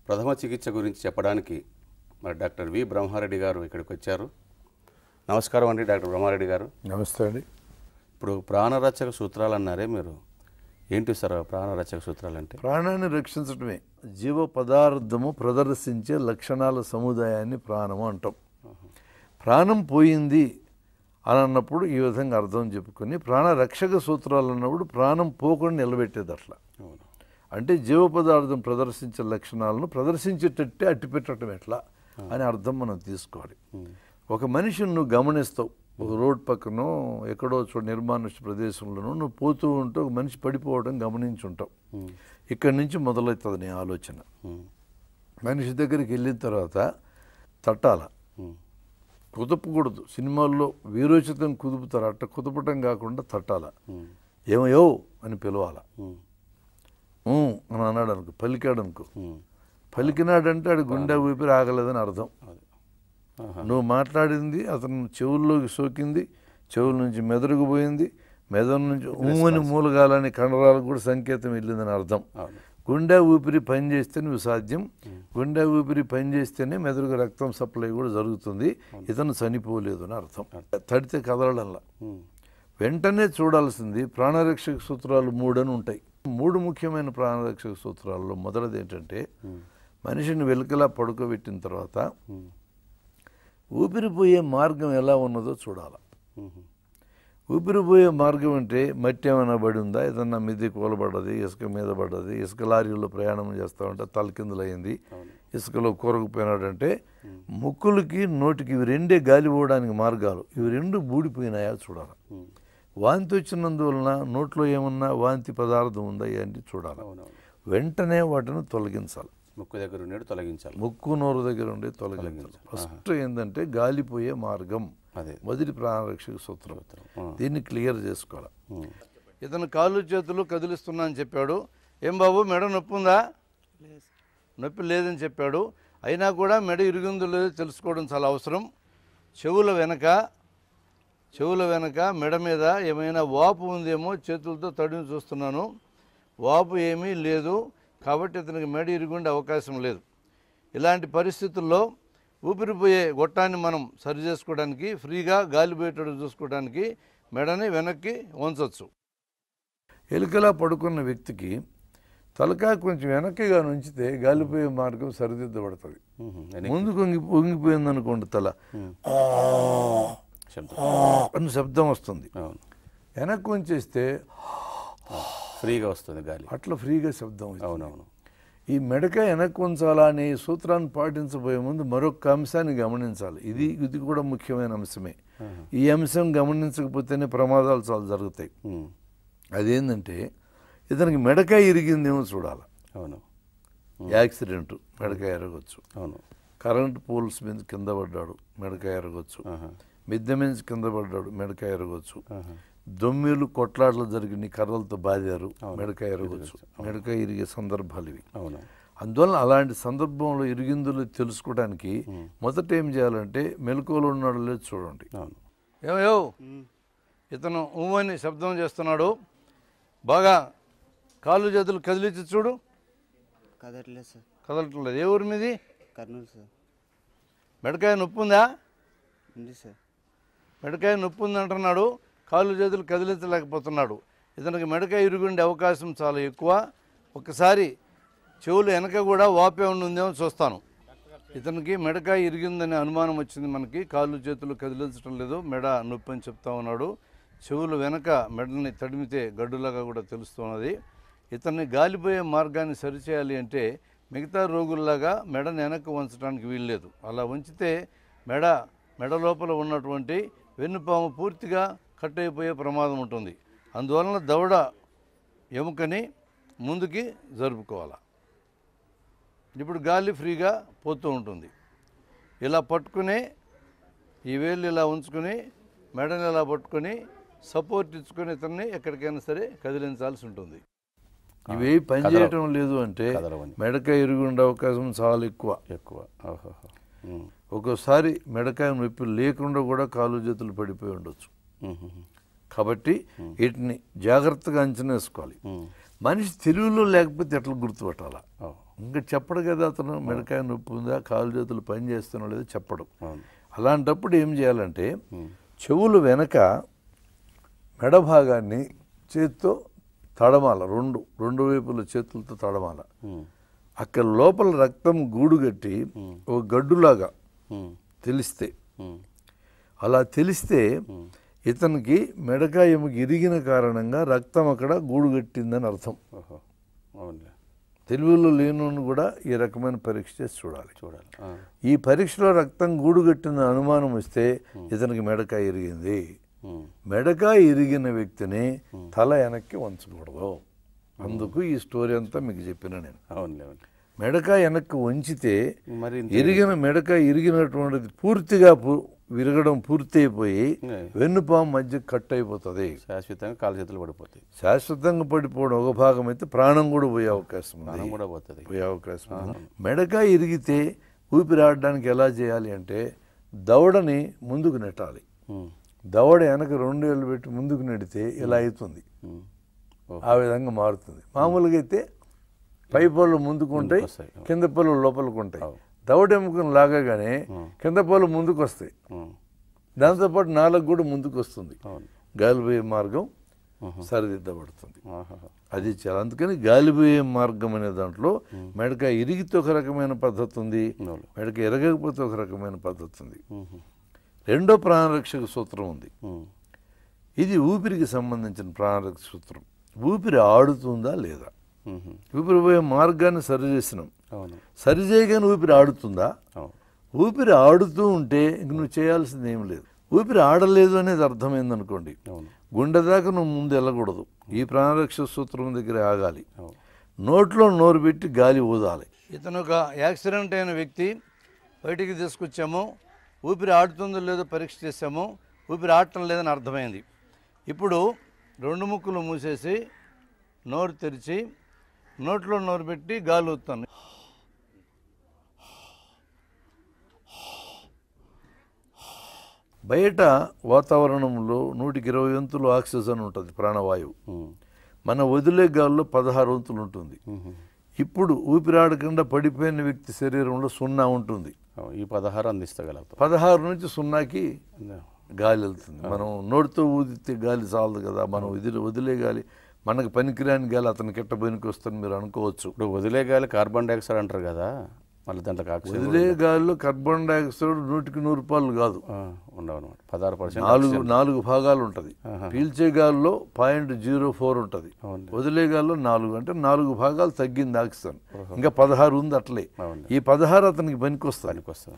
ప్రథమ చికిత్స గురించి చెప్పడానికి మరి డాక్టర్ వి బ్రహ్మారెడ్డి గారు ఇక్కడికి వచ్చారు. నమస్కారం అండి డాక్టర్ బ్రహ్మారెడ్డి గారు. నమస్తే అండి. ఇప్పుడు ప్రాణరక్షక సూత్రాలు అన్నారే మీరు, ఏంటి సార్ ప్రాణరక్షక సూత్రాలు అంటే? ప్రాణాన్ని రక్షించడమే. జీవ పదార్థము ప్రదర్శించే లక్షణాల సముదాయాన్ని ప్రాణము అంటాం. ప్రాణం పోయింది అని అన్నప్పుడు ఈ విధంగా అర్థం చెప్పుకొని ప్రాణరక్షక సూత్రాలు అన్నప్పుడు ప్రాణం పోకుండా నిలబెట్టేది. అట్లా అంటే జీవ పదార్థం ప్రదర్శించే లక్షణాలను ప్రదర్శించేటట్టే అట్టిపెట్టడం ఎట్లా అని అర్థం మనం తీసుకోవాలి. ఒక మనిషిని నువ్వు గమనిస్తావు, ఒక రోడ్ పక్కనో ఎక్కడో నిర్మానుష్య ప్రదేశంలోనూ నువ్వు పోతూ ఉంటూ ఒక మనిషి పడిపోవడం గమనించుంటావు. ఇక్కడి నుంచి మొదలవుతుంది నీ ఆలోచన. మనిషి దగ్గరికి వెళ్ళిన తర్వాత తట్టాల, కుదపకూడదు. సినిమాల్లో వీరోచితం కుదుపుతారు, అట్ట కుదపటం కాకుండా తట్టాల. ఏమయ్యో అని పిలవాల. అని అన్నాడు అనుకో, పలికాడు అనుకో, పలికినాడంటే ఆడు గుండె ఊపిరి ఆగలేదని అర్థం. నువ్వు మాట్లాడింది అతను చెవుల్లోకి సోకింది, చెవుల నుంచి మెదడుకు పోయింది, మెదడు నుంచి ఊమని మూలగాలని కండరాలకు కూడా సంకేతం వెళ్ళిందని అర్థం. గుండె ఊపిరి పనిచేస్తే నువ్వు సాధ్యం, గుండె ఊపిరి పనిచేస్తేనే మెదడుకు రక్తం సప్లై కూడా జరుగుతుంది, ఇతను చనిపోలేదు అని అర్థం. తడితే కదలడంలా వెంటనే చూడాల్సింది ప్రాణరక్షక సూత్రాలు 3 అని ఉంటాయి. 3 ముఖ్యమైన ప్రాణరక్షక సూత్రాల్లో మొదటిది ఏంటంటే, మనిషిని వెలుకలా పడుకోబెట్టిన తర్వాత ఊపిరిపోయే మార్గం ఎలా ఉన్నదో చూడాలి. ఊపిరిపోయే మార్గం అంటే మట్టి ఏమైనా పడి ఉందా, ఏదన్నా మిద్ది కూలబడ్డది, ఇసుక మీద పడ్డది, ఇసుక లారీలో ప్రయాణం చేస్తూ ఉంటే తలకిందులయ్యింది, ఇసుకలో కూరకుపోయినాడంటే ముక్కులకి నోటికి ఇవి 2 గాలి పోవడానికి మార్గాలు, ఇవి 2 బూడిపోయినాయా చూడాలి. వాంతి వచ్చినందువలన నోట్లో ఏమన్నా వాంతి పదార్థం ఉందా అని చూడాలి. వెంటనే వాటిని తొలగించాలి. ముక్కు దగ్గర ఉండి తొలగించాలి, ముక్కు నోరు దగ్గర ఉండి తొలగించాలి. ఫస్ట్ ఏంటంటే గాలిపోయే మార్గం, మొదటి ప్రాణరక్షక సూత్రం. దీన్ని క్లియర్ చేసుకోవాలి. ఇతను కాళ్ళు చేతులు కదిలిస్తున్నా అని చెప్పాడు. ఏం బాబు మెడ నొప్పి ఉందా? నొప్పి లేదని చెప్పాడు. అయినా కూడా మెడ ఇరుగుందో లేదో తెలుసుకోవడం చాలా అవసరం. చెవుల వెనక మెడ మీద ఏమైనా వాపు ఉందేమో చేతులతో తడిని చూస్తున్నాను. వాపు ఏమీ లేదు, కాబట్టి ఇతనికి మెడ ఇరుగుండే అవకాశం లేదు. ఇలాంటి పరిస్థితుల్లో ఊపిరిపోయే గొట్టాన్ని మనం సరి చేసుకోవడానికి, ఫ్రీగా గాలి పోయేటట్టు చూసుకోవడానికి మెడని వెనక్కి వంచవచ్చు. ఎలుకలా పడుకున్న వ్యక్తికి తలకాయ కొంచెం వెనక్కిగా నుంచితే గాలిపోయే మార్గం సరిదిద్దబడుతుంది. ముందు వంగిపోయింది అనుకోండి, తల అని శబ్దం వస్తుంది. వెనక్కి ఉంచేస్తే ఫ్రీగా వస్తుంది గాలి, అట్లా ఫ్రీగా శబ్దం. అవునవును. ఈ మెడకాయ వెనక్కి ఉంచాలా అనే సూత్రాన్ని పాటించబోయే ముందు మరొక అంశాన్ని గమనించాలి. ఇది కూడా ముఖ్యమైన అంశమే. ఈ అంశం గమనించకపోతేనే ప్రమాదాలు చాలా జరుగుతాయి. అదేంటంటే, ఇతనికి మెడకాయ ఇరిగిందేమో చూడాలి. అవును, యాక్సిడెంట్ మెడకాయ ఎరగొచ్చు. అవును. కరెంట్ పోల్స్ మీద కింద పడ్డాడు, మెడకాయ ఎరగొచ్చు. మిద్దె మీద కింద పడ్డాడు, మెడకాయ ఎరగొచ్చు. దొమ్మిలు కొట్లాటలు జరిగినాయి, కర్రలతో బాదారు, మెడకాయ ఎరగొచ్చు. మెడకాయ ఇరిగే సందర్భాలు ఇవి. అందువల్ల అలాంటి సందర్భంలో ఇరిగిందులు తెలుసుకోవడానికి మొదట ఏం చేయాలంటే, మెలకువలో ఉన్నాడు లేదు చూడండి. ఏమయ్యో ఇతను ఊమని శబ్దం చేస్తున్నాడు, బాగా కాళ్ళు చేతులు కదిలించి చూడు. కదలట్లేదు సార్. కదలట్లేదు. ఏ ఊరి మీది? కర్నూలు సార్. మెడకాయ నొప్పి ఉందా? ఉంది సార్. మెడకాయ నొప్పి ఉంది అంటున్నాడు, కాళ్ళు చేతులు కదిలించలేకపోతున్నాడు. ఇతనికి మెడకాయ ఇరుగుండే అవకాశం చాలా ఎక్కువ. ఒకసారి చెవులు వెనక కూడా వాపే ఉందేమో చూస్తాను. ఇతనికి మెడకాయ ఇరిగిందనే అనుమానం వచ్చింది మనకి. కాళ్ళు చేతులు కదిలించడం లేదు, మెడ నొప్పి అని చెప్తా ఉన్నాడు. చెవులు వెనక మెడని తడిమితే గడ్డులాగా కూడా తెలుస్తున్నది. ఇతన్ని గాలిపోయే మార్గాన్ని సరిచేయాలి అంటే మిగతా రోగుల్లాగా మెడని వెనక్కి వంచడానికి వీల్లేదు. అలా వంచితే మెడ లోపల ఉన్నటువంటి వెన్నుపాము పూర్తిగా కట్ అయిపోయే ప్రమాదం ఉంటుంది. అందువలన దవడ ఎముకని ముందుకి జరుపుకోవాలి. ఇప్పుడు గాలి ఫ్రీగా పోతూ ఉంటుంది. ఇలా పట్టుకుని ఈ వేళ్ళు ఇలా ఉంచుకొని మెడని ఇలా పట్టుకొని సపోర్ట్ ఇచ్చుకొని ఇతన్ని ఎక్కడికైనా సరే కదిలించాల్సి ఉంటుంది. ఇవి పనిచేయటం లేదు అంటే మెడకాయ ఇరుగుండే అవకాశం చాలా ఎక్కువ. ఒక్కోసారి మెడకాయ నొప్పి లేకుండా కూడా కాళ్ళు చేతులు పడిపోయి ఉండొచ్చు. కాబట్టి వీటిని జాగ్రత్తగా అంచనా వేసుకోవాలి. మనిషి తెలివిలో లేకపోతే ఎట్లా గుర్తుపట్టాలా? ఇంకా చెప్పడు కదా అతను మెడకాయ నొప్పి ఉందా, కాలు చేతులు పని చేస్తున్నా లేదో చెప్పడు. అవును. అలాంటప్పుడు ఏం చేయాలంటే చెవులు వెనక మెడ భాగాన్ని చేతితో తడమాల, రెండు వైపుల చేతులతో తడమాల. అక్కడ లోపల రక్తం గూడు కట్టి ఒక గడ్డులాగా తెలిస్తే, అలా తెలిస్తే ఇతనికి మెడకాయ ఎముక ఇరిగిన కారణంగా రక్తం అక్కడ గూడు కట్టిందని అర్థం. అవునులే. తెలుగులో లేనోని కూడా ఈ రకమైన పరీక్ష చేసి చూడాలి. చూడాలి. ఈ పరీక్షలో రక్తం గూడు కట్టిన అనుమానం వస్తే ఇతనికి మెడకాయ ఇరిగింది. మెడకాయ ఇరిగిన వ్యక్తిని తల వెనక్కి వంచకూడదు. అందుకు ఈ స్టోరీ అంతా మీకు చెప్పిన నేను. అవునులే. మెడకాయ వెనక్కి వంచితే మరి మెడకాయ ఇరిగినటువంటిది పూర్తిగా విరగడం పూర్తి అయిపోయి వెన్నుపాము మధ్య కట్ అయిపోతుంది. శాశ్వతంగా కాలు చేతులు పడిపోతాయి. శాశ్వతంగా పడిపోవడం ఒక భాగం అయితే ప్రాణం కూడా పోయే అవకాశం ఉంది. ప్రాణం కూడా పోతుంది. పోయే అవకాశం ఉంది. మెడకాయ ఇరిగితే ఊపిరాడడానికి ఎలా చేయాలి అంటే దవడని ముందుకు నెట్టాలి. దవడ వెనక 2 ఏళ్ళు పెట్టి ముందుకు నెడితే ఇలా అవుతుంది. ఆ విధంగా మారుతుంది. మామూలుగా అయితే పై పళ్ళు ముందుకుంటాయి, కింద పళ్ళు లోపలికి ఉంటాయి. దవడ ఎముకను లాగగానే కింద పళ్ళు ముందుకు వస్తాయి. దాంతోపాటు నాలుగు కూడా ముందుకు వస్తుంది. గాలిపోయే మార్గం సరిదిద్దబడుతుంది. అది చాలా. అందుకని గాలిపోయే మార్గం అనే దాంట్లో మెడకాయ ఇరిగితే ఒక రకమైన పద్ధతి ఉంది, మెడకాయ ఎరగకపోతే ఒక రకమైన పద్ధతి ఉంది. రెండో ప్రాణరక్షక సూత్రం ఉంది. ఇది ఊపిరికి సంబంధించిన ప్రాణరక్షక సూత్రం. ఊపిరి ఆడుతుందా లేదా, ఊపిరి పోయే మార్గాన్ని సరిచేసినాం. సరిచేయగానే ఊపిరి ఆడుతుందా, ఊపిరి ఆడుతూ ఉంటే ఇంక నువ్వు చేయాల్సింది ఏం లేదు. ఊపిరి ఆడలేదు అనేది అర్థమైందనుకోండి, గుండె దాకా నువ్వు ముందు వెళ్ళకూడదు. ఈ ప్రాణరక్షక సూత్రం దగ్గర ఆగాలి. నోట్లో నోరు పెట్టి గాలి ఊదాలి. ఇతను ఒక యాక్సిడెంట్ అయిన వ్యక్తి, బయటికి తీసుకొచ్చాము, ఊపిరి ఆడుతుందో లేదో పరీక్ష చేసాము, ఊపిరి ఆడటం లేదని అర్థమైంది. ఇప్పుడు 2 ముక్కులు మూసేసి నోరు తెరిచి నోట్లో నోరు పెట్టి గాలి ఊదుతాను. బయట వాతావరణంలో 120 వంతులు ఆక్సిజన్ ఉంటుంది, ప్రాణవాయువు. మన వదిలే గాల్లో 16 వంతులు ఉంటుంది. ఇప్పుడు ఊపిరాడకుండా పడిపోయిన వ్యక్తి శరీరంలో 0 ఉంటుంది. ఈ 16 అందిస్తగలుగుతాం. 16 నుంచి 0కి గాలి వెళ్తుంది. మనం నోటితో ఊదితే గాలి చాలదు కదా, మనం వదిలే గాలి, మనకు పనికిరాని గాలి అతనికి ఎట్ట పనికి వస్తుంది మీరు అనుకోవచ్చు. ఇప్పుడు వదిలే గాలి కార్బన్ డైఆక్సైడ్ అంటారు కదా, మళ్ళీ దాంట్లో ఆక్సిజన్. వదిలే గాలిలో కార్బన్ డైఆక్సైడ్ 100కి 100 కాదు, ఉండవన్నమాట. 16%. 4 భాగాలు ఉంటుంది. పీల్చే గాలిలో 0.04 ఉంటుంది, వదిలే గాలిలో 4, అంటే 4 భాగాలు తగ్గింది ఆక్సిజన్. ఇంకా 16 ఉంది అట్లే. ఈ 16 అతనికి పనికి వస్తుంది.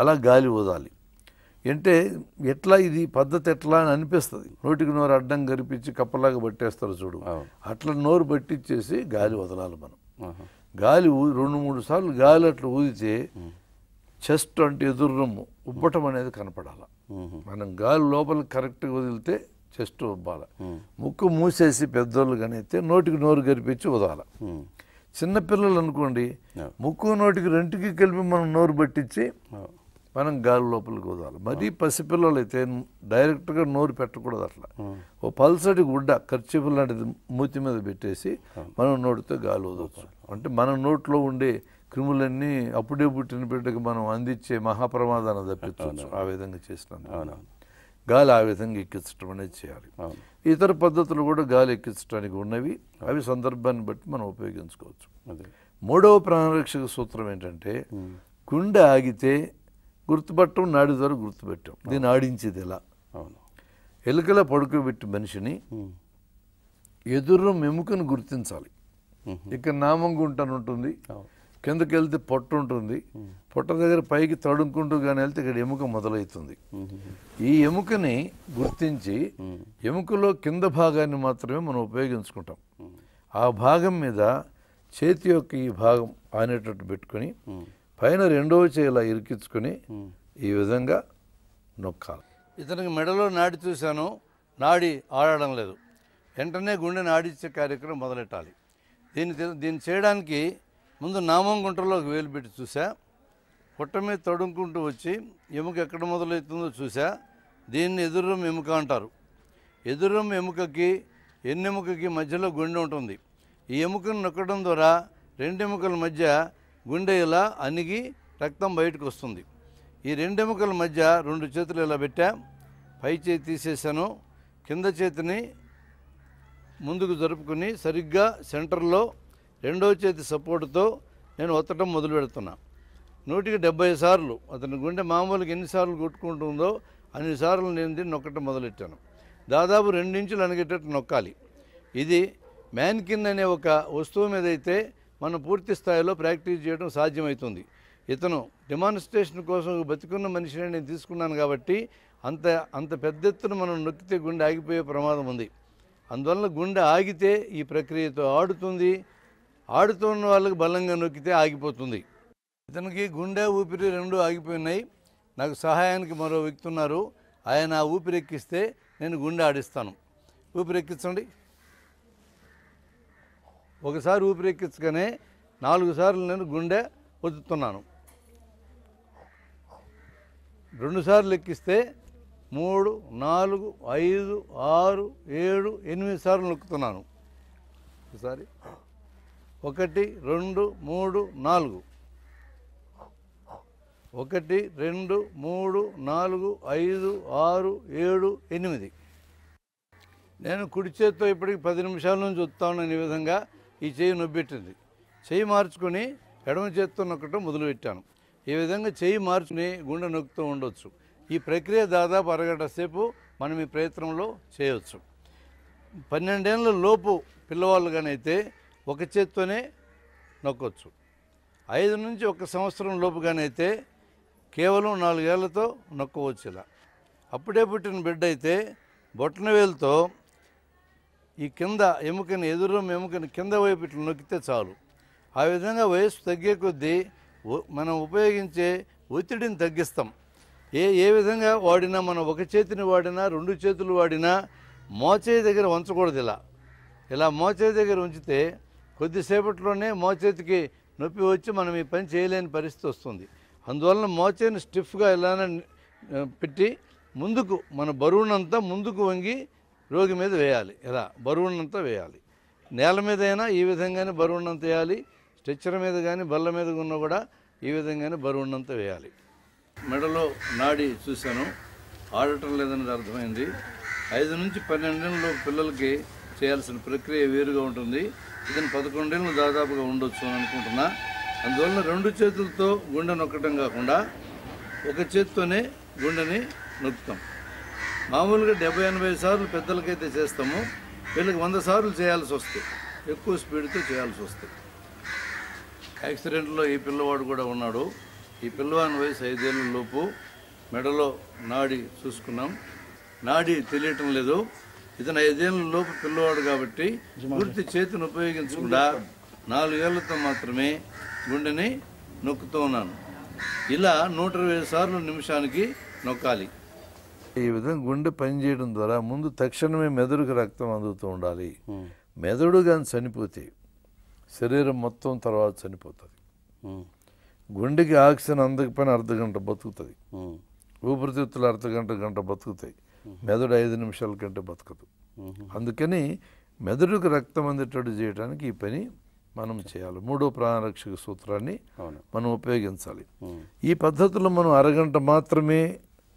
అలా గాలి వదాలి. అంటే ఎట్లా ఇది పద్ధతి ఎట్లా అని అనిపిస్తుంది. నోటికి నోరు అడ్డం గరిపించి కప్పలాగా పట్టేస్తారు చూడు, అట్లా నోరు పట్టించేసి గాలి వదలాలి. మనం గాలి 2-3 సార్లు గాలి అట్లా ఊదితే చెస్ట్ అంటే ఎదురు రొమ్ము ఉబ్బటం అనేది కనపడాలి. మనం గాలి లోపలికి కరెక్ట్గా వదిలితే చెస్ట్ ఉబ్బాలి. ముక్కు మూసేసి పెద్దోళ్ళు కానీ అయితే నోటికి నోరు గరిపించి వదలాలి. చిన్నపిల్లలు అనుకోండి, ముక్కు నోటికి రెంటికి కలిపి మనం నోరు పట్టించి మనం గాలి లోపలికి వదలాలి. మరీ పసిపిల్లలు అయితే డైరెక్ట్గా నోరు పెట్టకూడదు. అట్లా ఓ పల్సటి గుడ్డ ఖర్చీపు లాంటిది మూతి మీద పెట్టేసి మనం నోటితో గాలి వదవచ్చు. అంటే మన నోట్లో ఉండే క్రిములన్నీ అప్పుడే పుట్టిన బిడ్డకి మనం అందించే మహాప్రమాదాన్ని తప్పించవచ్చు. ఆ విధంగా చేసినాం. గాలి ఆ విధంగా ఎక్కించడం అనేది చేయాలి. ఇతర పద్ధతులు కూడా గాలి ఎక్కించడానికి ఉన్నవి, అవి సందర్భాన్ని బట్టి మనం ఉపయోగించుకోవచ్చు. మూడవ ప్రాణరక్షక సూత్రం ఏంటంటే, గుండె ఆగితే గుర్తుపట్టడం, నాడి ద్వారా గుర్తుపెట్టాం. దీన్ని ఆడించేది ఎలా? ఎలుకలా పడుకోబెట్టి మనిషిని ఎదురు ఎముకను గుర్తించాలి. ఇక్కడ నామంగుంటని ఉంటుంది, కిందకి వెళ్తే పొట్ట ఉంటుంది, పొట్ట దగ్గర పైకి తడుముకుంటూ కానీ వెళ్తే ఇక్కడ ఎముక మొదలవుతుంది. ఈ ఎముకని గుర్తించి ఎముకలో కింద భాగాన్ని మాత్రమే మనం ఉపయోగించుకుంటాం. ఆ భాగం మీద చేతి యొక్క ఈ భాగం ఆనేటట్టు పెట్టుకొని పైన 2వ చేయి ఇలా ఇరికించుకొని ఈ విధంగా నొక్కాలి. ఇతనికి మెడలో నాడి చూశాను, నాడి ఆడడం లేదు, వెంటనే గుండెని ఆడించే కార్యక్రమం మొదలెట్టాలి. దీన్ని చేయడానికి ముందు నామం గుంటలోకి వేలు పెట్టి చూసా, పొట్ట మీద తడుముకుంటూ వచ్చి ఎముక ఎక్కడ మొదలవుతుందో చూసా. దీన్ని ఎదుర్రం ఎముక అంటారు. ఎదుర్రం ఎముకకి ఎన్నెముకకి మధ్యలో గుండె ఉంటుంది. ఈ ఎముకను నొక్కడం ద్వారా రెండెముకల మధ్య గుండె ఇలా అణిగి రక్తం బయటకు వస్తుంది. ఈ రెండెముకల మధ్య 2 చేతులు ఇలా పెట్టా, పై చేతి తీసేసాను, కింద చేతిని ముందుకు జరుపుకుని సరిగ్గా సెంటర్లో రెండో చేతి సపోర్టుతో నేను ఒత్తడం మొదలు పెడుతున్నా. 170 సార్లు. అతని గుండె మామూలుగా ఎన్నిసార్లు కొట్టుకుంటుందో అన్నిసార్లు నేను దీన్ని నొక్కటం మొదలెట్టాను. దాదాపు 2 ఇంచులు అణిగేటట్టు నొక్కాలి. ఇది మ్యాన్కిన్ అనే ఒక వస్తువు మీద అయితే మనం పూర్తి స్థాయిలో ప్రాక్టీస్ చేయడం సాధ్యమవుతుంది. ఇతను డెమాన్స్ట్రేషన్ కోసం బతికున్న మనిషిని నేను తీసుకున్నాను కాబట్టి అంత పెద్ద ఎత్తున మనం నొక్కితే గుండె ఆగిపోయే ప్రమాదం ఉంది. అందువల్ల గుండె ఆగితే ఈ ప్రక్రియతో ఆడుతుంది, ఆడుతున్న వాళ్ళకి బలంగా నొక్కితే ఆగిపోతుంది. ఇతనికి గుండె ఊపిరి 2 ఆగిపోయినాయి. నాకు సహాయానికి మరో వ్యక్తి ఉన్నారు. ఆయన ఆ ఊపిరి ఎక్కిస్తే నేను గుండె ఆడిస్తాను. ఊపిరి ఎక్కించండి. ఒకసారి ఊపిరి ఎక్కించగానే 4 సార్లు నేను గుండె ఒత్తుతున్నాను. 2 సార్లు ఎక్కిస్తే 3, 4, 5, 6, 7, 8 సార్లు నొక్కుతున్నాను. ఒకసారి 1, 2, 3, 4. 1, 2, 3, 4, 5, 6, 7, 8. నేను కుడి చేత్తో ఇప్పటికి 10 నిమిషాల నుంచి వస్తాను. ఈ విధంగా ఈ చెయ్యి నొబ్బెట్టింది. చెయ్యి మార్చుకొని ఎడమ చేత్తో నొక్కటం మొదలుపెట్టాను. ఈ విధంగా చెయ్యి మార్చుకుని గుండె నొక్కుతూ ఉండొచ్చు. ఈ ప్రక్రియ దాదాపు అరగంట సేపు మనం ఈ ప్రయత్నంలో చేయవచ్చు. 12 ఏళ్ళ లోపు పిల్లవాళ్ళు కానైతే ఒక చేత్తోనే నొక్కొచ్చు. 5 నుంచి 1 సంవత్సరం లోపు కానైతే కేవలం 4 ఏళ్లతో నొక్కవచ్చు. ఇలా అప్పుడే పుట్టిన బిడ్డ అయితే బొట్టన వేలుతో ఈ కింద ఎముకని ఎముకని కింద వైపు ఇట్లా నొక్కితే చాలు. ఆ విధంగా వయసు తగ్గే కొద్దీ మనం ఉపయోగించే ఒత్తిడిని తగ్గిస్తాం. ఏ విధంగా వాడినా మనం ఒక చేతిని వాడినా 2 చేతులు వాడినా మోచేయి దగ్గర ఉంచకూడదు. ఇలా మోచేయి దగ్గర ఉంచితే కొద్దిసేపట్లోనే మోచేతికి నొప్పి వచ్చి మనం ఈ పని చేయలేని పరిస్థితి వస్తుంది. అందువలన మోచేయిని స్టిఫ్గా ఇలానే పెట్టి ముందుకు మన బరువునంతా ముందుకు వంగి రోగి మీద వేయాలి. ఇలా బరువునంతా వేయాలి. నేల మీద అయినా ఈ విధంగానే బరువునంత వేయాలి. స్ట్రెచ్చర్ మీద కానీ బల్ల మీద ఉన్నా కూడా ఈ విధంగానే బరువునంత వేయాలి. మెడలో నాడి చూశాను, ఆడటం లేదనేది అర్థమైంది. 5 నుంచి 12 ఏళ్ళ పిల్లలకి చేయాల్సిన ప్రక్రియ వేరుగా ఉంటుంది. ఇతను 11 ఏళ్ళు దాదాపుగా ఉండొచ్చు అని అనుకుంటున్నా. అందువల్ల 2 చేతులతో గుండె నొక్కటం కాకుండా ఒక చేతితోనే గుండెని నొక్కుతాం. మామూలుగా 70-80 సార్లు పెద్దలకైతే చేస్తాము. వీళ్ళకి 100 సార్లు చేయాల్సి వస్తాయి. ఎక్కువ స్పీడ్తో చేయాల్సి వస్తాయి. యాక్సిడెంట్లో ఈ పిల్లవాడు కూడా ఉన్నాడు. ఈ పిల్లవాని వయసు 5 ఏళ్ళ లోపు. మెడలో నాడి చూసుకున్నాం, నాడి తెలియటం లేదు. ఇతను 5 ఏళ్ళ లోపు పిల్లవాడు కాబట్టి పూర్తి చేతిని ఉపయోగించకుండా 4 ఏళ్లతో మాత్రమే గుండెని నొక్కుతూ ఉన్నాను. ఇలా 120 సార్లు నిమిషానికి నొక్కాలి. ఈ విధంగా గుండె పనిచేయడం ద్వారా ముందు తక్షణమే మెదడుకు రక్తం అందుతూ ఉండాలి. మెదడు కానీ చనిపోతే శరీరం మొత్తం తర్వాత చనిపోతుంది. గుండెకి ఆక్సిజన్ అందకపోయినా అర్ధగంట బతుకుతుంది. ఊపిరితిత్తులు గంట బతుకుతాయి. మెదడు 5 నిమిషాల కంటే బతకదు. అందుకని మెదడుకు రక్తం అందేటట్టు చేయడానికి ఈ పని మనం చేయాలి. 3వ ప్రాణరక్షక సూత్రాన్ని మనం ఉపయోగించాలి. ఈ పద్ధతిలో మనం అరగంట మాత్రమే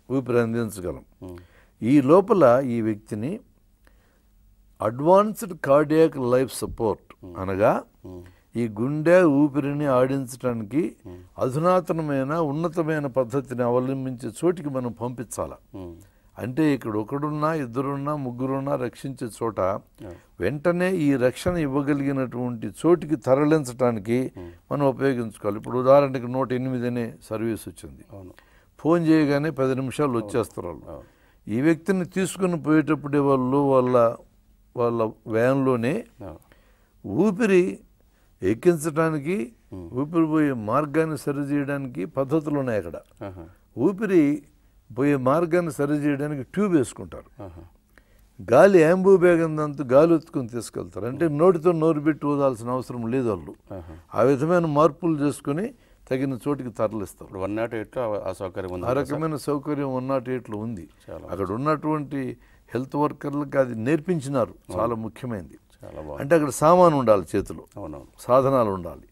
ఊపిరి అందించగలం. ఈ లోపల ఈ వ్యక్తిని అడ్వాన్స్డ్ కార్డియాక్ లైఫ్ సపోర్ట్ అనగా ఈ గుండె ఊపిరిని ఆడించడానికి అధునాతనమైన ఉన్నతమైన పద్ధతిని అవలంబించే చోటికి మనం పంపించాలి. అంటే ఇక్కడ ఒకడున్నా, 2 3 రక్షించే చోట వెంటనే ఈ రక్షణ ఇవ్వగలిగినటువంటి చోటికి తరలించడానికి మనం ఉపయోగించుకోవాలి. ఇప్పుడు ఉదాహరణకి 108 అనే సర్వీస్ వచ్చింది. ఫోన్ చేయగానే 10 నిమిషాలు వచ్చేస్తారు వాళ్ళు. ఈ వ్యక్తిని తీసుకుని పోయేటప్పుడే వాళ్ళ వ్యాన్లోనే ఊపిరి ఎక్కించడానికి, ఊపిరి పోయే మార్గాన్ని సరిచేయడానికి పద్ధతులు ఉన్నాయి. అక్కడ ఊపిరి పోయే మార్గాన్ని సరిచేయడానికి ట్యూబ్ వేసుకుంటారు. గాలి యాంబూబేగందంతా గాలి ఎత్తుకొని తీసుకెళ్తారు. అంటే నోటితో నోరు పెట్టి ఊదాల్సిన అవసరం లేదు వాళ్ళు. ఆ విధమైన మార్పులు చేసుకుని తగిన చోటికి తరలిస్తారు. 108లో ఆ సౌకర్యం ఉంది. ఆ రకమైన సౌకర్యం 108లో ఉంది. అక్కడ ఉన్నటువంటి హెల్త్ వర్కర్లకు అది నేర్పించినారు. చాలా ముఖ్యమైనది. చాలా బాగుంది. అంటే అక్కడ సామాను ఉండాలి, చేతిలో అవునవును. సాధనాలు ఉండాలి.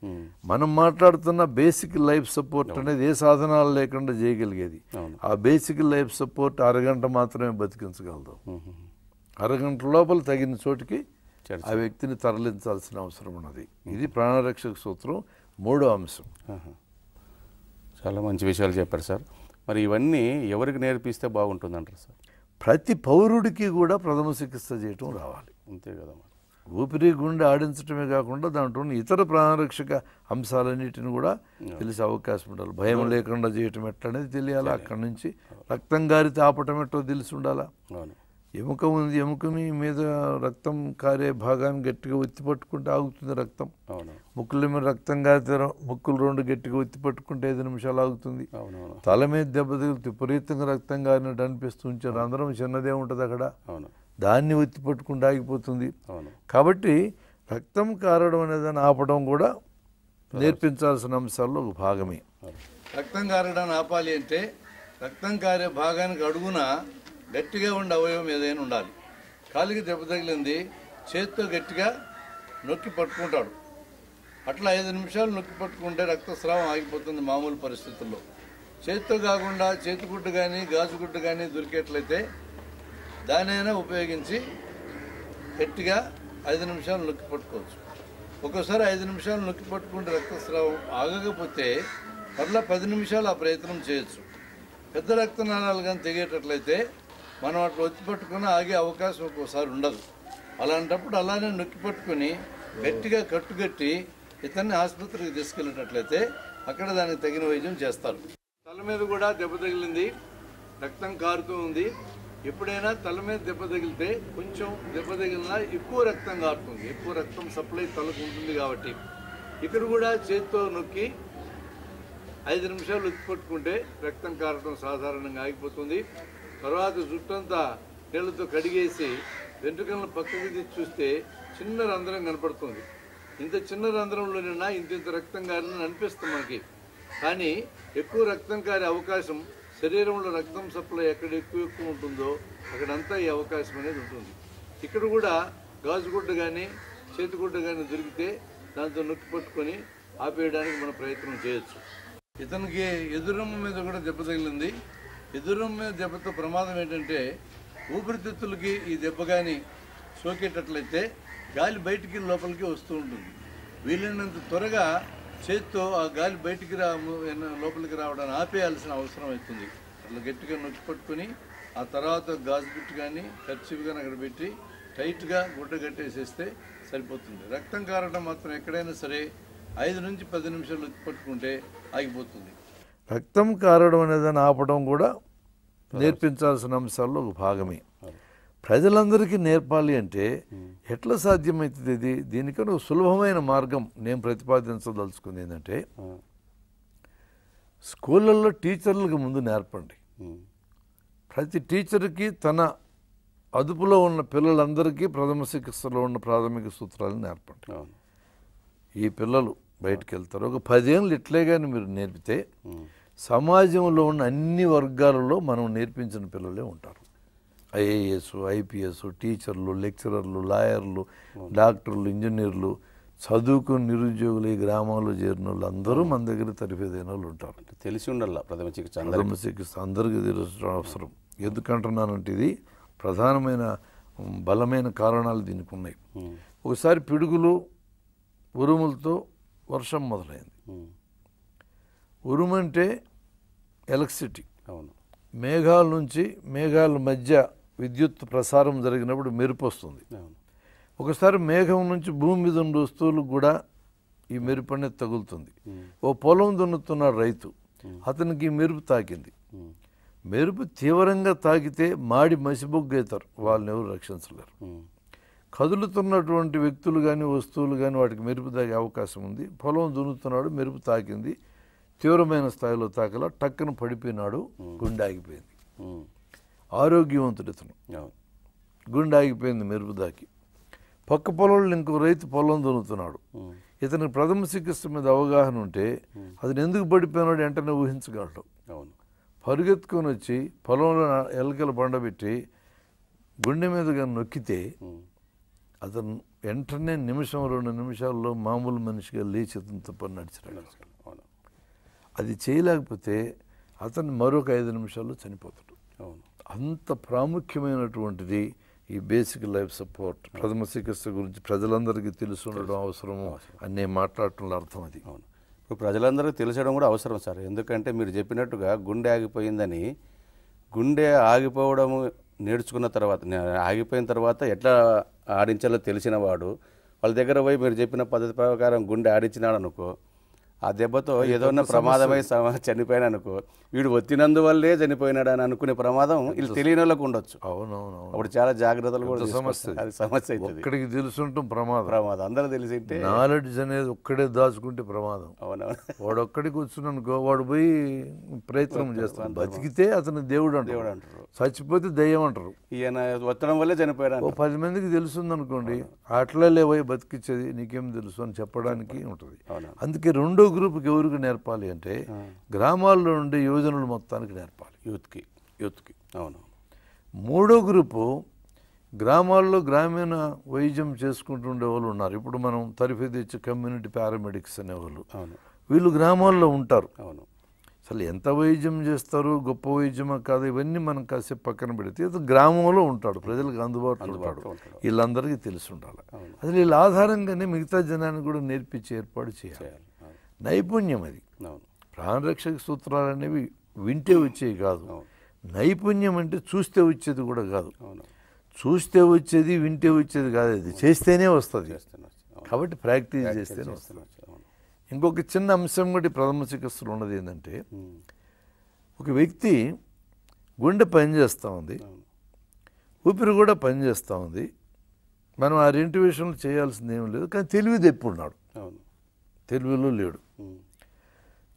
మనం మాట్లాడుతున్న బేసిక్ లైఫ్ సపోర్ట్ అనేది ఏ సాధనాలు లేకుండా చేయగలిగేది. అవును. ఆ బేసిక్ లైఫ్ సపోర్ట్ అరగంట మాత్రమే బతికించగలదు. అరగంట లోపల తగిన చోటికి ఆ వ్యక్తిని తరలించాల్సిన అవసరం ఉన్నది. ఇది ప్రాణరక్షక సూత్రం 3వ అంశం. చాలా మంచి విషయాలు చెప్పారు సార్. మరి ఇవన్నీ ఎవరికి నేర్పిస్తే బాగుంటుందంటారు సార్? ప్రతి పౌరుడికి కూడా ప్రథమ చికిత్స చేయటం రావాలి. అంతే కదా మరి. ఊపిరి గుండె ఆడించడమే కాకుండా దాంట్లో ఉన్న ఇతర ప్రాణరక్షక అంశాలన్నిటిని కూడా తెలిసే అవకాశం ఉండాలి. భయం లేకుండా చేయటం ఎట్లా అనేది తెలియాలా. అక్కడి నుంచి రక్తం గారితే ఆపటం ఎట్టో తెలిసి ఉండాలా. అవును. ఎముక ఉంది, ఎముకని మీద రక్తం కారే భాగాన్ని గట్టిగా ఒత్తి పట్టుకుంటే ఆగుతుంది రక్తం. అవును. ముక్కుల మీద రక్తం కారితే ముక్కులు 2 గట్టిగా ఒత్తి పట్టుకుంటే 5 నిమిషాలు ఆగుతుంది. అవునవును. తల మీద దెబ్బ తగిలితే విపరీతంగా రక్తం కారినట్టు అనిపిస్తూ ఉంచారు. అందరం చిన్నదే ఉంటుంది అక్కడ, అవును. దాన్ని ఒత్తి పట్టుకుంటే ఆగిపోతుంది. అవును. కాబట్టి రక్తం కారడం అనేది ఆపడం కూడా నేర్పించాల్సిన అంశాల్లో ఒక భాగమే. రక్తం కారడాన్ని ఆపాలి అంటే రక్తం కారే భాగానికి అడుగున గట్టిగా ఉండే అవయవం ఏదైనా ఉండాలి. కాలికి దెబ్బ తగిలింది, చేతితో గట్టిగా నొక్కి పట్టుకుంటాడు. అట్లా 5 నిమిషాలు నొక్కి పట్టుకుంటే రక్తస్రావం ఆగిపోతుంది మామూలు పరిస్థితుల్లో. చేతితో కాకుండా చేతిగుడ్డు కానీ గాజుగుడ్డు కానీ దొరికేట్లయితే దానైనా ఉపయోగించి గట్టిగా 5 నిమిషాలు నొక్కి పట్టుకోవచ్చు. ఒక్కోసారి 5 నిమిషాలు నొక్కి పట్టుకుంటే రక్తస్రావం ఆగకపోతే మరలా 10 నిమిషాలు ఆ ప్రయత్నం చేయొచ్చు. పెద్ద రక్తనాళాలు కానీ తెగేటట్లయితే మనం అట్లా ఒత్తి పట్టుకుని ఆగే అవకాశం ఒక్కోసారి ఉండదు. అలాంటప్పుడు అలానే నొక్కి పట్టుకుని గట్టిగా కట్టుగట్టి ఇతన్ని ఆసుపత్రికి తీసుకెళ్ళేటట్లయితే అక్కడ దానికి తగిన వైద్యం చేస్తారు. తల మీద కూడా దెబ్బ తగిలింది, రక్తం కారుతూ ఉంది. ఎప్పుడైనా తల మీద దెబ్బ తగిలితే కొంచెం దెబ్బ తగిలినా ఎక్కువ రక్తం కారుతుంది. ఎక్కువ రక్తం సప్లై తలకు ఉంటుంది కాబట్టి ఇక్కడ కూడా చేతితో నొక్కి 5 నిమిషాలు నొక్కి పట్టుకుంటే రక్తం కారటం సాధారణంగా ఆగిపోతుంది. తర్వాత జుట్టంతా నీళ్లతో కడిగేసి వెంట్రుకలను పక్కకి తీసి చూస్తే చిన్న రంధ్రం కనపడుతుంది. ఇంత చిన్న రంధ్రంలోనైనా ఇంత రక్తం కారిందని అనిపిస్తుంది మనకి. కానీ ఎక్కువ రక్తం కారే అవకాశం శరీరంలో రక్తం సప్లై ఎక్కడ ఎక్కువ ఉంటుందో అక్కడంతా ఈ అవకాశం అనేది ఉంటుంది. ఇక్కడ కూడా గాజుగుడ్డ కానీ చేతిగుడ్డ కానీ దొరికితే దాంతో నొక్కి పట్టుకొని ఆపేయడానికి మనం ప్రయత్నం చేయొచ్చు. ఇతనికి ఎదురొమ్మ మీద కూడా దెబ్బ తగిలింది. ఎదురొమ్మ మీద దెబ్బతో ప్రమాదం ఏంటంటే ఊపిరితిత్తులకి ఈ దెబ్బ కానీ సోకేటట్లయితే గాలి బయటికి లోపలికి వస్తూ ఉంటుంది. వీలైనంత త్వరగా చేత్తో ఆ గాలి బయటికి లోపలికి రావడానికి ఆపేయాల్సిన అవసరం అవుతుంది. అట్లా గట్టిగా నొక్కి పట్టుకొని ఆ తర్వాత గాజు బిట్టు కానీ కర్చీఫ్ కానీ అక్కడ పెట్టి టైట్గా గుడ్డ కట్టేసేస్తే సరిపోతుంది. రక్తం కారడం మాత్రం ఎక్కడైనా సరే 5 నుంచి 10 నిమిషాలు నొక్కి పట్టుకుంటే ఆగిపోతుంది. రక్తం కారడం అనేది ఆపడం కూడా నేర్పించాల్సిన అంశాల్లో ఒక భాగమే. ప్రజలందరికీ నేర్పాలి అంటే ఎట్లా సాధ్యమవుతుంది ఇది? దీనికన్నా ఒక సులభమైన మార్గం నేను ప్రతిపాదించదలుచుకుంది ఏంటంటే స్కూళ్ళల్లో టీచర్లకు ముందు నేర్పండి. ప్రతి టీచర్కి తన అదుపులో ఉన్న పిల్లలందరికీ ప్రథమ చికిత్సలో ఉన్న ప్రాథమిక సూత్రాలు నేర్పండి. ఈ పిల్లలు బయటకు వెళ్తారు. ఒక 10 ఏళ్ళు ఇట్లే కానీ మీరు నేర్పితే సమాజంలో ఉన్న అన్ని వర్గాలలో మనం నేర్పించిన పిల్లలే ఉంటారు. ఐఏఎస్, ఐపీఎస్, టీచర్లు, లెక్చరర్లు, లాయర్లు, డాక్టర్లు, ఇంజనీర్లు, చదువుకుని నిరుద్యోగులు, ఈ గ్రామాల్లో చేరిన వాళ్ళు అందరూ మన దగ్గర తరిపేదైన వాళ్ళు ఉంటారు. తెలిసి ఉండాలి ప్రథమ చికిత్స. ప్రథమ చికిత్స అందరికీ తెలిసిన అవసరం. ఎందుకంటున్నానంటే ఇది ప్రధానమైన బలమైన కారణాలు దీనికి ఉన్నాయి. ఒకసారి పిడుగులు ఉరుములతో వర్షం మొదలైంది. ఉరుమంటే ఎలక్ట్రిసిటీ. అవును. మేఘాల నుంచి మేఘాల మధ్య విద్యుత్ ప్రసారం జరిగినప్పుడు మెరుపు వస్తుంది. ఒకసారి మేఘం నుంచి భూమి మీద ఉన్న వస్తువులకు కూడా ఈ మెరుపు అనేది తగులుతుంది. ఓ పొలం దున్నుతున్నాడు రైతు, అతనికి మెరుపు తాకింది. మెరుపు తీవ్రంగా తాకితే మాడి మసిబొగ్గు అవుతారు, వాళ్ళని ఎవరు రక్షించలేరు. కదులుతున్నటువంటి వ్యక్తులు కానీ వస్తువులు కానీ వాటికి మెరుపు తాగే అవకాశం ఉంది. పొలం దున్నుతున్నాడు, మెరుపు తాకింది, తీవ్రమైన స్థాయిలో తాకలా టక్కున పడిపోయినాడు, గుండె ఆగిపోయింది. ఆరోగ్యవంతుడు ఇతను, గుండె ఆగిపోయింది మెరుపు దాకి. పక్క పొలంలో ఇంకో రైతు పొలం దున్నుతున్నాడు. ఇతనికి ప్రథమ చికిత్స మీద అవగాహన ఉంటే అతను ఎందుకు పడిపోయినాడు వెంటనే ఊహించగలడు. పరుగెత్తుకొని వచ్చి పొలంలో ఎలకల బండబెట్టి గుండె మీద కానీ నొక్కితే అతను వెంటనే నిమిషం 2 నిమిషాల్లో మామూలు మనిషిగా లేచి అతనితో పని నడిచిరాడు. అవును. అది చేయలేకపోతే అతను మరొక 5 నిమిషాల్లో చనిపోతాడు. అవును. అంత ప్రాముఖ్యమైనటువంటిది ఈ బేసిక్ లైఫ్ సపోర్ట్. ప్రథమ చికిత్స గురించి ప్రజలందరికీ తెలిసి ఉండడం అవసరము అని నేను మాట్లాడటంలో అర్థం అది. అవును. ఇప్పుడు ప్రజలందరికీ తెలిసడం కూడా అవసరం సార్. ఎందుకంటే మీరు చెప్పినట్టుగా గుండె ఆగిపోయిందని, గుండె ఆగిపోవడము నేర్చుకున్న తర్వాత, ఆగిపోయిన తర్వాత ఎట్లా ఆడించాలో తెలిసిన వాడు వాళ్ళ దగ్గర పోయి మీరు చెప్పిన పద్ధతి ప్రకారం గుండె ఆడించినాడు అనుకో, ఆ దెబ్బతో ఏదోన్నా ప్రమాదమై చనిపోయినా అనుకో, వీడు ఒత్తినందువల్లే చనిపోయినాడు అని అనుకునే ప్రమాదం వీళ్ళు తెలియని వాళ్ళకు ఉండొచ్చు. అవునవును. అప్పుడు చాలా జాగ్రత్తలు కూడా సమస్య. అది సమస్య అవుతుంది. ఒక్కడికి తెలుసుంటాం ప్రమాదం. అందరూ తెలిసింటే నాలెడ్జ్ అనేది ఒక్కడే దాచుకుంటే ప్రమాదం. అవునవును. వాడు ఒక్కడికి వచ్చుననుకో, వాడు పోయి ప్రయత్నం చేస్తాడు. బతికితే అతను దేవుడు అంటారు, చచ్చిపోతే దయ్యం అంటారు. ఈయన ఒత్తడం వల్లే చనిపోయాడు. 10 మందికి తెలుసుందనుకోండి, అట్లా లేవై బతికిచ్చేది నీకేం తెలుసు అని చెప్పడానికి ఉంటుంది. అందుకే రెండో గ్రూప్కి ఎవరికి నేర్పాలి అంటే గ్రామాల్లో ఉండే యువజనులు మొత్తానికి నేర్పాలి, యూత్కి. అవును. మూడో గ్రూపు గ్రామాల్లో గ్రామీణ వైద్యం చేసుకుంటుండే వాళ్ళు ఉన్నారు. ఇప్పుడు మనం తరఫీ తెచ్చి కమ్యూనిటీ పారామెడిక్స్ అనేవాళ్ళు, వీళ్ళు గ్రామాల్లో ఉంటారు. అవును. అసలు ఎంత వైద్యం చేస్తారు, గొప్ప వైద్యమా కాదు, ఇవన్నీ మనం కాసేపు పక్కన పెడితే ఇది గ్రామంలో ఉంటాడు, ప్రజలకు అందుబాటులో ఉంటాడు, వీళ్ళందరికీ తెలిసి ఉండాలి. అసలు వీళ్ళ ఆధారంగానే మిగతా జనాన్ని కూడా నేర్పించి ఏర్పాటు చేయాలి. నైపుణ్యం అది. ప్రాణరక్షక సూత్రాలు అనేవి వింటే వచ్చేవి కాదు. నైపుణ్యం అంటే చూస్తే వచ్చేది కూడా కాదు. చూస్తే వచ్చేది వింటే వచ్చేది కాదు, అది చేస్తేనే వస్తుంది. కాబట్టి ప్రాక్టీస్ చేస్తేనే వస్తుంది. ఇంకొక చిన్న అంశం కూడా ప్రథమ చికిత్సలు ఉన్నది ఏంటంటే, ఒక వ్యక్తి గుండె పనిచేస్తూ ఉంది, ఊపిరి కూడా పనిచేస్తూ ఉంది, మనం ఆ రెండు విషయంలో చేయాల్సింది ఏమీ లేదు, కానీ తెలివి తెప్పున్నాడు, తెలివిలో లేడు.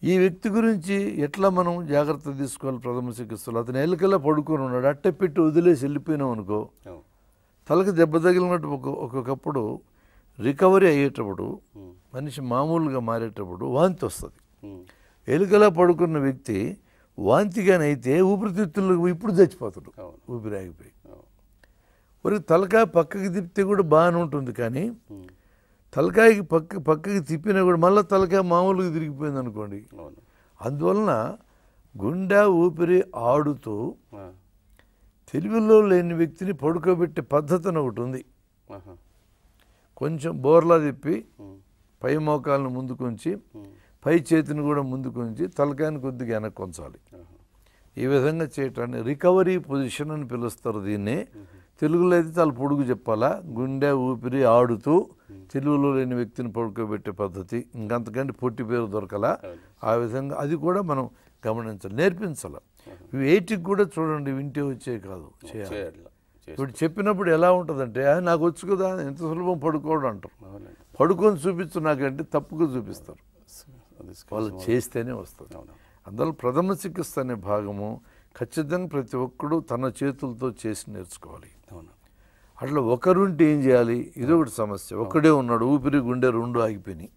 ఈ వ్యక్తి గురించి ఎట్లా మనం జాగ్రత్త తీసుకోవాలి ప్రథమ చికిత్సలు? అతను ఎలుకలా పడుకొని ఉన్నాడు, అట్టే పెట్టి వదిలేసి వెళ్ళిపోయినాం అనుకో, తలకి దెబ్బ తగిలినట్టు ఒక్కొక్కప్పుడు రికవరీ అయ్యేటప్పుడు మనిషి మామూలుగా మారేటప్పుడు వాంతి వస్తుంది. ఎలుకలా పడుకున్న వ్యక్తి వాంతిగానైతే ఊపిరితిత్తులకు ఇప్పుడు చచ్చిపోతాడు, ఊపిరి ఆగిపోయి. మరి తలకాయ పక్కకి తిప్పితే కూడా బాగానే ఉంటుంది, కానీ తలకాయకి పక్కకి తిప్పినా కూడా మళ్ళీ తలకాయ మామూలుగా తిరిగిపోయింది అనుకోండి. అందువలన గుండె ఊపిరి ఆడుతూ తెలివిలో లేని వ్యక్తిని పడుకోబెట్టే పద్ధతి ఒకటి ఉంది. కొంచెం బోర్లా తిప్పి పై మోకాలను ముందుకొంచి పై చేతిని కూడా ముందుకొంచి తలకాయని కొద్దిగా వెనక్కి ఉంచాలి. ఈ విధంగా చేయటాన్ని రికవరీ పొజిషన్ అని పిలుస్తారు. దీన్ని తెలుగులో అయితే చాలా పొడుగు చెప్పాలా, గుండె ఊపిరి ఆడుతూ తెలుగులో లేని వ్యక్తిని పడుకోబెట్టే పద్ధతి. ఇంకంతకంటే పొట్టి పేరు దొరకలా. ఆ విధంగా అది కూడా మనం గమనించాలి, నేర్పించాలి. ఇవి 8కి కూడా చూడండి, వింటే వచ్చే కాదు, చేయాలి. ఇప్పుడు చెప్పినప్పుడు ఎలా ఉంటుందంటే, నాకు వచ్చు కదా, ఎంత సులభం పడుకోవడం అంటారు. పడుకొని చూపించు నాకంటే తప్పుగా చూపిస్తారు. వాళ్ళు చేస్తేనే వస్తుంది. అందువల్ల ప్రథమ చికిత్స అనే భాగము ఖచ్చితంగా ప్రతి ఒక్కడు తన చేతులతో చేసి నేర్చుకోవాలి. అట్లా ఒకరుంటే ఏం చేయాలి? ఇదొకటి సమస్య. ఒక్కడే ఉన్నాడు, ఊపిరి గుండె రెండు ఆగిపోయినాయి.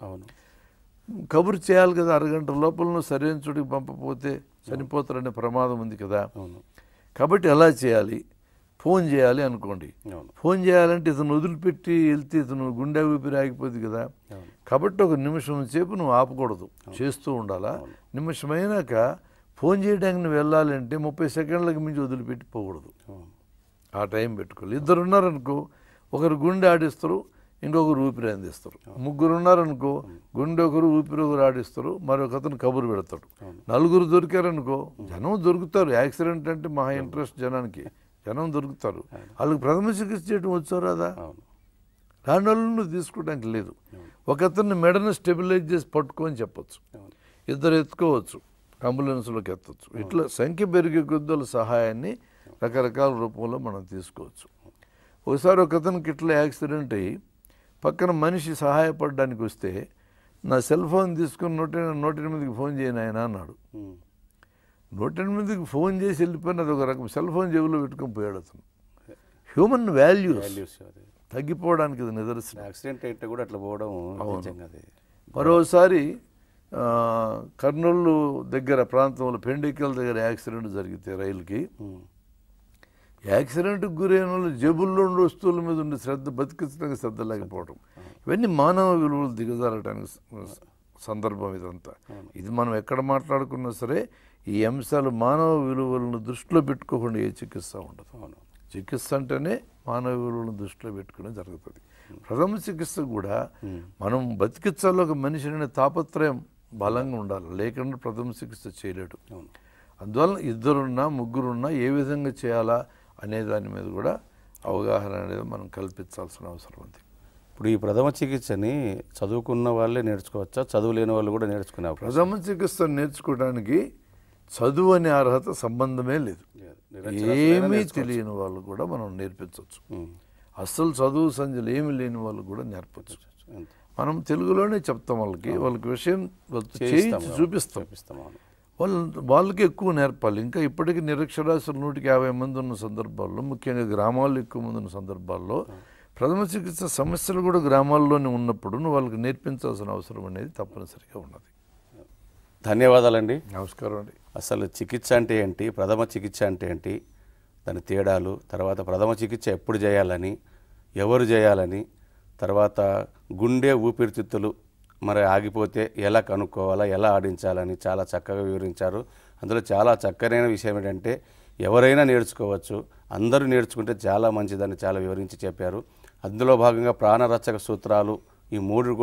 కబురు చేయాలి కదా, అరగంట లోపల సరైన చోటికి పంపకపోతే చనిపోతారనే ప్రమాదం ఉంది కదా. కాబట్టి ఎలా చేయాలి? ఫోన్ చేయాలి అనుకోండి. ఫోన్ చేయాలంటే ఇతను వదిలిపెట్టి వెళ్తే ఇతను గుండె ఊపిరి ఆగిపోతుంది కదా. కాబట్టి ఒక నిమిషం సేపు నువ్వు ఆపకూడదు, చేస్తూ ఉండాలా. నిమిషం అయినాక ఫోన్ చేయడానికి నువ్వు వెళ్ళాలంటే 30 సెకండ్లకు మించి వదిలిపెట్టి పోకూడదు. ఆ టైం పెట్టుకోవాలి. 2 ఉన్నారనుకో, ఒకరు గుండె ఆడిస్తారు, ఇంకొకరు ఊపిరి అందిస్తారు. 3 ఉన్నారనుకో, గుండె ఒకరు ఊపిరి ఒకరు ఆడిస్తారు, మరొక అతను కబురు పెడతాడు. 4 దొరికారనుకో, జనం దొరుకుతారు. యాక్సిడెంట్ అంటే మహా ఇంట్రెస్ట్ జనానికి, జనం దొరుకుతారు. వాళ్ళకి ప్రథమ చికిత్స చేయడం వచ్చో రాదా? రాని వాళ్ళు నువ్వు తీసుకోవడానికి లేదు. ఒక అతన్ని మెడను స్టెబిలైజ్ చేసి పట్టుకొని చెప్పచ్చు, 2 ఎత్తుకోవచ్చు, అంబులెన్స్లోకి ఎత్తవచ్చు. ఇట్లా సంఖ్య పెరిగే కొద్దుల సహాయాన్ని రకరకాల రూపంలో మనం తీసుకోవచ్చు. ఒకసారి ఒక అతనికి ఇట్లా యాక్సిడెంట్ అయ్యి పక్కన మనిషి సహాయపడడానికి వస్తే, నా సెల్ ఫోన్ తీసుకుని 108కి ఫోన్ చేయను ఆయన అన్నాడు. 108కి ఫోన్ చేసి వెళ్ళిపోయినది ఒక రకం, సెల్ ఫోన్ జేబులో పెట్టుకొని పోయాడు అతను. హ్యూమన్ వాల్యూస్ తగ్గిపోవడానికి ఇది నిదర్శనం. యాక్సిడెంట్ అయితే కూడా అట్లా పోవడం. మరోసారి కర్నూలు దగ్గర ప్రాంతంలో పెండికల్ దగ్గర యాక్సిడెంట్ జరిగితే రైలుకి యాక్సిడెంట్కి గురైన వాళ్ళు జేబుల్లో ఉండే వస్తువుల మీద ఉండే శ్రద్ధ, బతికించడానికి శ్రద్ధ లేకపోవడం, ఇవన్నీ మానవ విలువలు దిగజారడానికి సందర్భం ఇదంతా. ఇది మనం ఎక్కడ మాట్లాడుకున్నా సరే ఈ అంశాలు మానవ విలువలను దృష్టిలో పెట్టుకోకుండా ఏ చికిత్స ఉండదు. చికిత్స అంటేనే మానవ విలువలను దృష్టిలో పెట్టుకోవడం జరుగుతుంది. ప్రథమ చికిత్స కూడా మనం బతికించాలో ఒక మనిషిని తాపత్రయం బలంగా ఉండాలి, లేకుండా ప్రథమ చికిత్స చేయలేడు. అందువల్ల ఇద్దరున్నా ముగ్గురున్నా ఏ విధంగా చేయాలా అనే దాని మీద కూడా అవగాహన అనేది మనం కల్పించాల్సిన అవసరం ఉంది. ఇప్పుడు ఈ ప్రథమ చికిత్సని చదువుకున్న వాళ్ళే నేర్చుకోవచ్చా, చదువు లేని వాళ్ళు కూడా నేర్చుకునే అవకాశం? ప్రథమ చికిత్స నేర్చుకోవడానికి చదువు అనే అర్హత సంబంధమే లేదు. ఏమీ తెలియని వాళ్ళు కూడా మనం నేర్పించవచ్చు. అస్సలు చదువు సంజలు ఏమీ లేని వాళ్ళు కూడా నేర్పచ్చు. మనం తెలుగులోనే చెప్తాం వాళ్ళకి విషయం చేయించి చూపిస్తాం. వాళ్ళకి ఎక్కువ నేర్పాలి. ఇంకా ఇప్పటికీ నిరక్షరాస్యులు 150 మంది ఉన్న సందర్భాల్లో, ముఖ్యంగా గ్రామాల్లో ఎక్కువ మంది ఉన్న సందర్భాల్లో ప్రథమ చికిత్స సమస్యలు కూడా గ్రామాల్లోనే ఉన్నప్పుడు వాళ్ళకి నేర్పించాల్సిన అవసరం అనేది తప్పనిసరిగా ఉన్నది. ధన్యవాదాలండి. నమస్కారం అండి. అసలు చికిత్స అంటే ఏంటి, ప్రథమ చికిత్స అంటే ఏంటి, దాని తేడాలు, తర్వాత ప్రథమ చికిత్స ఎప్పుడు చేయాలని, ఎవరు చేయాలని, తర్వాత గుండె ఊపిరితిత్తులు మరి ఆగిపోతే ఎలా కనుక్కోవాలా, ఎలా ఆడించాలని చాలా చక్కగా వివరించారు. అందులో చాలా చక్కనైన విషయం ఏంటంటే ఎవరైనా నేర్చుకోవచ్చు, అందరూ నేర్చుకుంటే చాలా మంచిదని చాలా వివరించి చెప్పారు. అందులో భాగంగా ప్రాణరక్షక సూత్రాలు ఈ 3 కూడా